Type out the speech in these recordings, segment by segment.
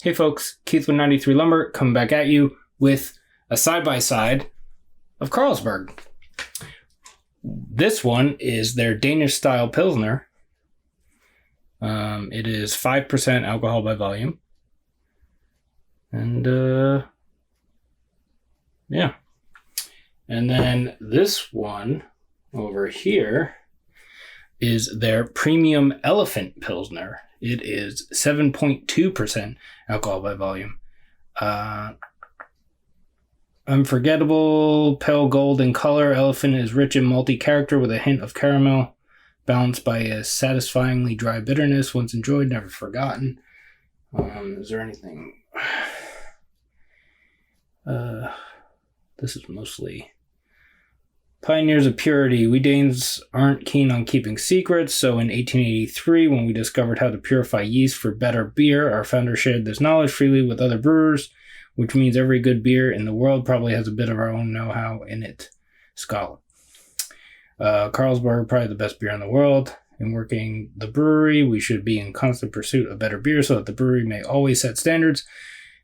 Hey folks, Keith with 93 Lumber coming back at you with a side-by-side of Carlsberg. This one is their Danish-Style Pilsner. It is 5% alcohol by volume. And, yeah. And then this one over here is their Premium Elephant Pilsner. It is 7.2% alcohol by volume. Unforgettable, pale gold in color. Elephant is rich in malty character with a hint of caramel, balanced by a satisfyingly dry bitterness. Once enjoyed, never forgotten. Is there anything? This is mostly pioneers of purity. We Danes aren't keen on keeping secrets, so in 1883, when we discovered how to purify yeast for better beer, our founder shared this knowledge freely with other brewers, which means every good beer in the world probably has a bit of our own know-how in it. Scotland. Carlsberg, probably the best beer in the world. In working the brewery, we should be in constant pursuit of better beer so that the brewery may always set standards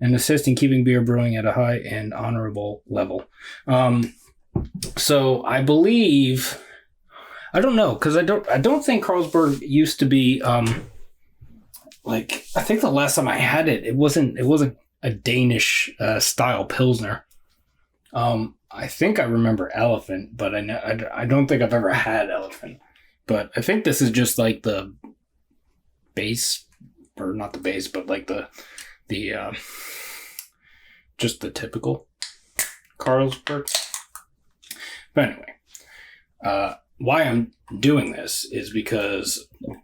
and assist in keeping beer brewing at a high and honorable level. So I believe, I don't know, because I don't think Carlsberg used to be I think the last time I had it, it wasn't a Danish style Pilsner. I think I remember Elephant, but I don't think I've ever had Elephant. But I think this is just like the base, or not the base, but like the just the typical Carlsberg. But anyway, why I'm doing this is because I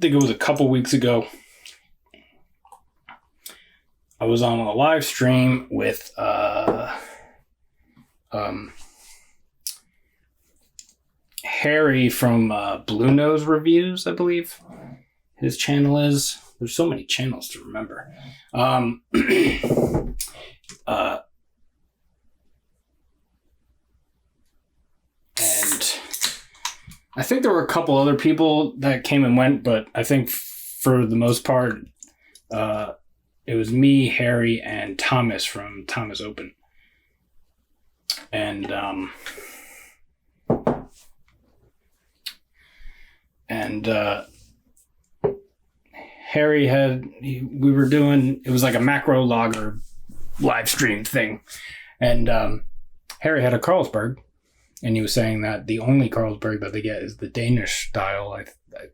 think it was a couple weeks ago, I was on a live stream with Harry from Blue Nose Reviews, I believe his channel is. There's so many channels to remember. And I think there were a couple other people that came and went, but I think for the most part, it was me, Harry, and Thomas from Thomas Open. And Harry we were doing, it was like a macro lager live stream thing. And Harry had a Carlsberg, and he was saying that the only Carlsberg that they get is the Danish-Style. I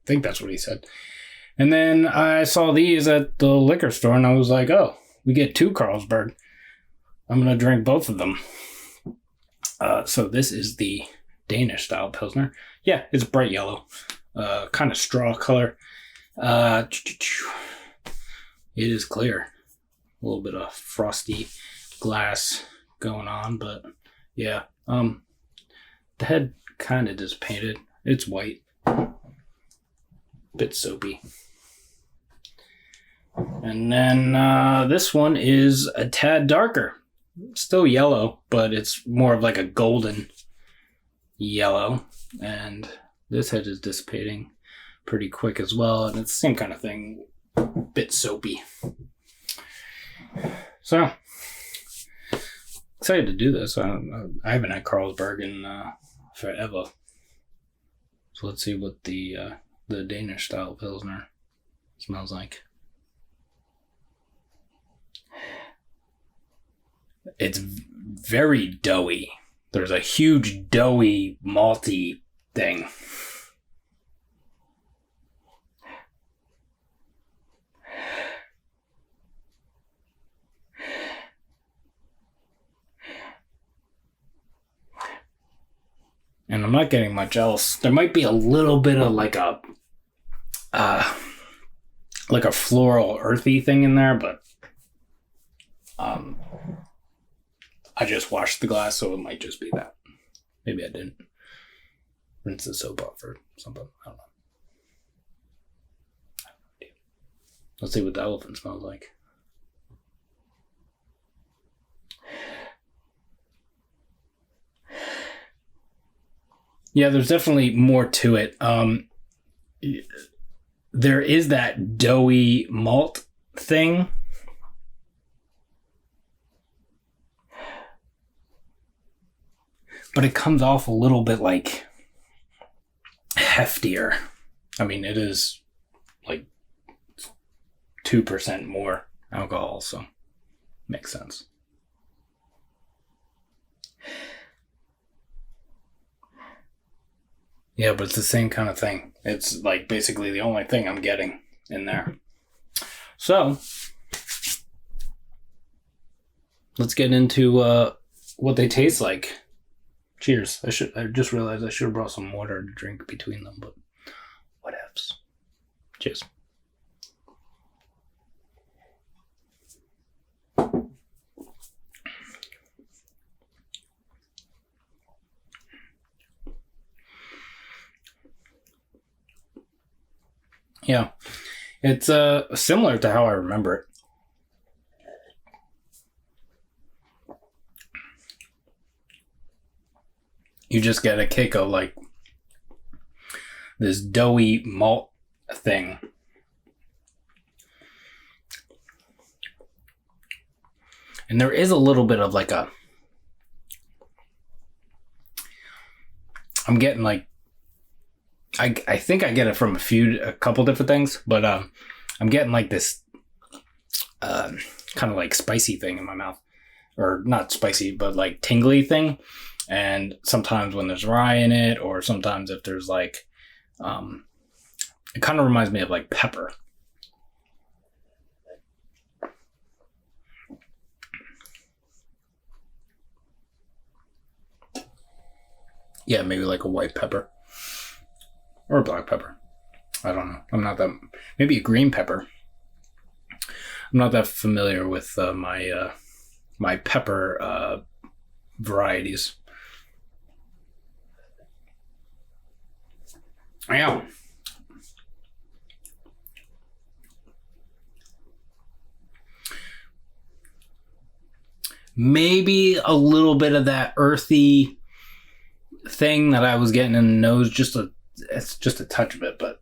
think that's what he said. And then I saw these at the liquor store, and I was like, oh, we get 2 Carlsberg. I'm going to drink both of them. So this is the Danish-Style Pilsner. Yeah, it's bright yellow. Kind of straw color. It is clear. A little bit of frosty glass going on, but yeah. The head kind of just painted. It's white. Bit soapy. And then this one is a tad darker. Still yellow, but it's more of like a golden yellow. And this head is dissipating pretty quick as well. And it's the same kind of thing. Bit soapy. So, excited to do this. I haven't had Carlsberg in forever. So let's see what the Danish-Style Pilsner smells like. It's very doughy. There's a huge doughy, malty thing. And I'm not getting much else. There might be a little bit of like a floral earthy thing in there, but I just washed the glass, so it might just be that. Maybe I didn't rinse the soap off or something. I don't know. Let's see what the elephant smells like. Yeah, there's definitely more to it. There is that doughy malt thing, but it comes off a little bit like heftier. I mean, it is like 2% more alcohol, so makes sense. Yeah, but it's the same kind of thing. It's like basically the only thing I'm getting in there. So, let's get into what they taste like. Cheers. I just realized I should have brought some water to drink between them, but whatevs. Cheers. Yeah, it's similar to how I remember it. You just get a kick of like this doughy malt thing. And there is a little bit of like I'm getting like, I think I get it from a couple different things, but I'm getting like this kind of like spicy thing in my mouth, or not spicy, but like tingly thing. And sometimes when there's rye in it, or sometimes if there's like, it kind of reminds me of like pepper. Yeah, maybe like a white pepper. Or a black pepper. I don't know. I'm not that... Maybe a green pepper. I'm not that familiar with my pepper varieties. Yeah. Maybe a little bit of that earthy thing that I was getting in the nose, it's just a touch of it, but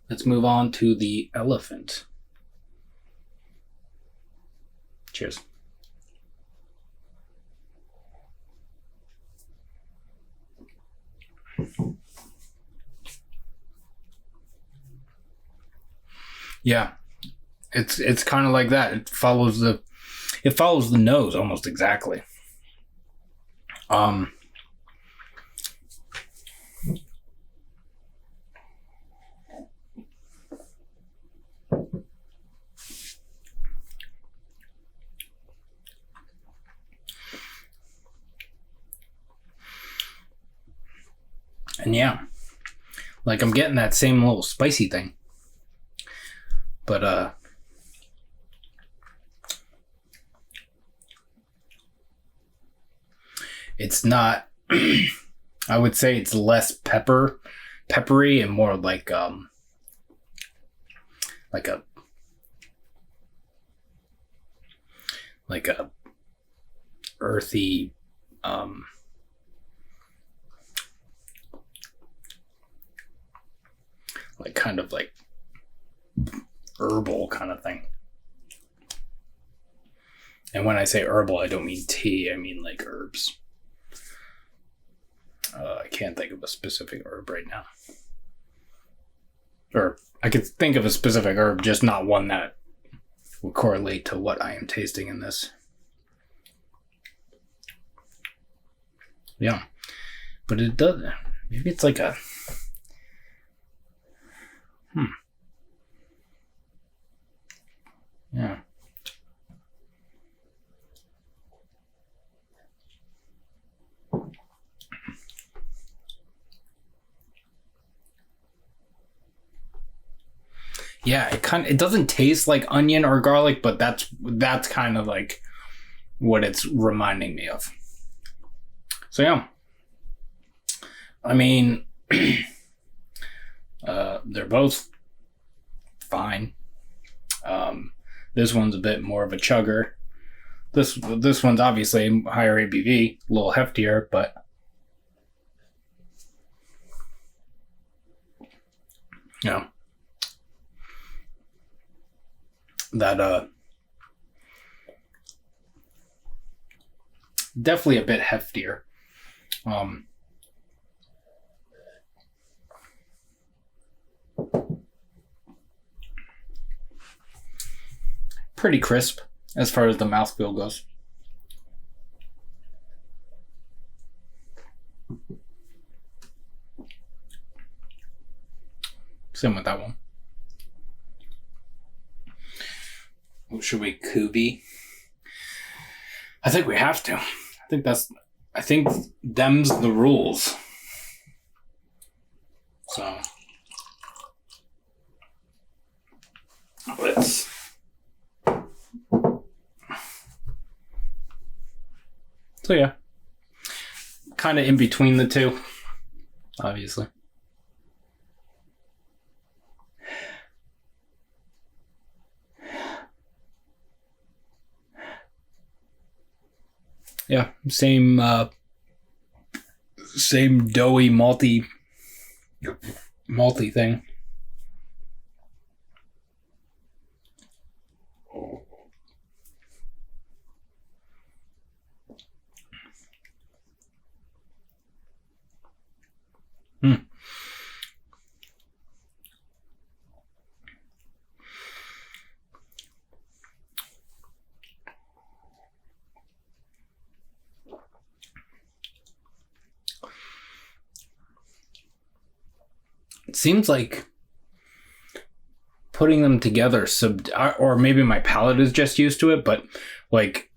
let's move on to the elephant. Cheers. Yeah, it's kind of like that. It follows the nose almost exactly. And yeah, like I'm getting that same little spicy thing, but it's not. I would say it's less peppery, and more like a earthy, like kind of like herbal kind of thing. And when I say herbal, I don't mean tea. I mean like herbs. I can't think of a specific herb right now. Or I could think of a specific herb, just not one that would correlate to what I am tasting in this. Yeah. But it does. Maybe it's like a... Yeah. Yeah, it doesn't taste like onion or garlic, but that's kind of like what it's reminding me of. So yeah. I mean, they're both fine. This one's a bit more of a chugger. This one's obviously higher ABV, a little heftier, but you know, that definitely a bit heftier. Pretty crisp as far as the mouthfeel goes. Same with that one. Should we Kubi? I think we have to. I think them's the rules. So let's. So yeah, kind of in between the two, obviously. Yeah, same doughy malty thing. It seems like putting them together, or maybe my palate is just used to it, but like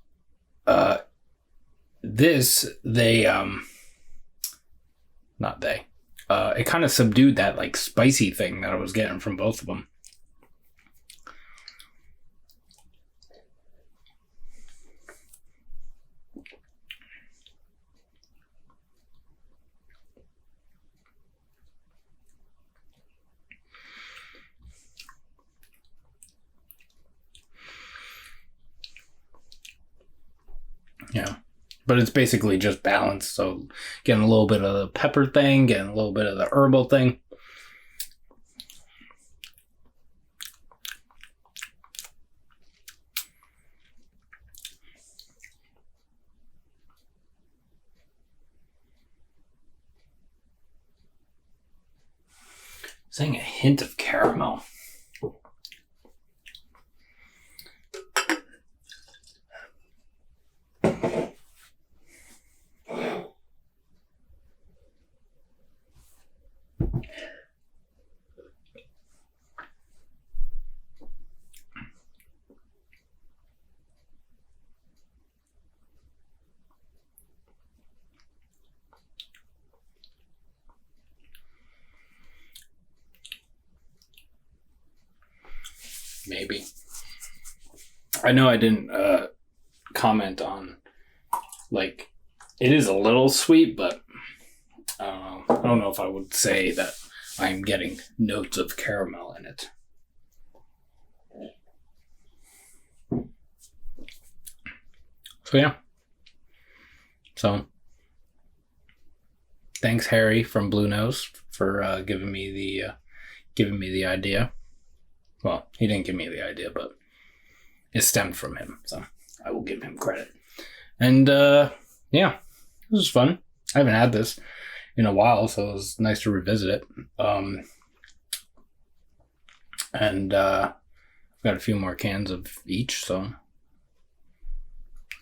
it kind of subdued that like spicy thing that I was getting from both of them. Yeah, but it's basically just balanced. So getting a little bit of the pepper thing, getting a little bit of the herbal thing. Saying a hint of caramel. Maybe. I know I didn't comment on, like, it is a little sweet, but I don't know if I would say that I'm getting notes of caramel in it. So yeah. So thanks, Harry from Blue Nose, for giving me the idea. Well, he didn't give me the idea, but it stemmed from him, so I will give him credit. And yeah, this was fun. I haven't had this in a while, so it was nice to revisit it. And I've got a few more cans of each, so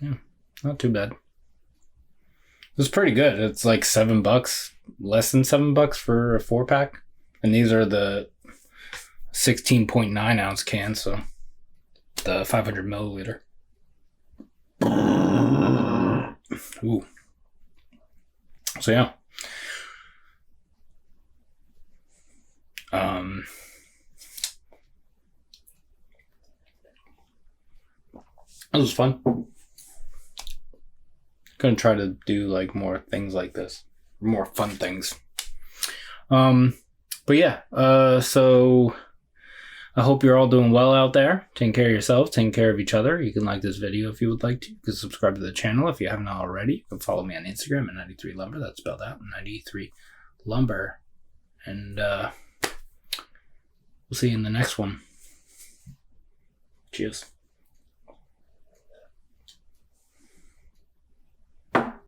yeah, not too bad. It was pretty good. It's like $7, less than $7 for a 4-pack, and these are the 16.9 ounce can, so the 500 milliliter. Ooh. So yeah. That was fun. Gonna try to do like more things like this, more fun things. But yeah, so I hope you're all doing well out there. Taking care of yourselves, taking care of each other. You can like this video if you would like to. You can subscribe to the channel if you haven't already. You can follow me on Instagram at 93lumber. That's spelled out 93lumber. And we'll see you in the next one. Cheers.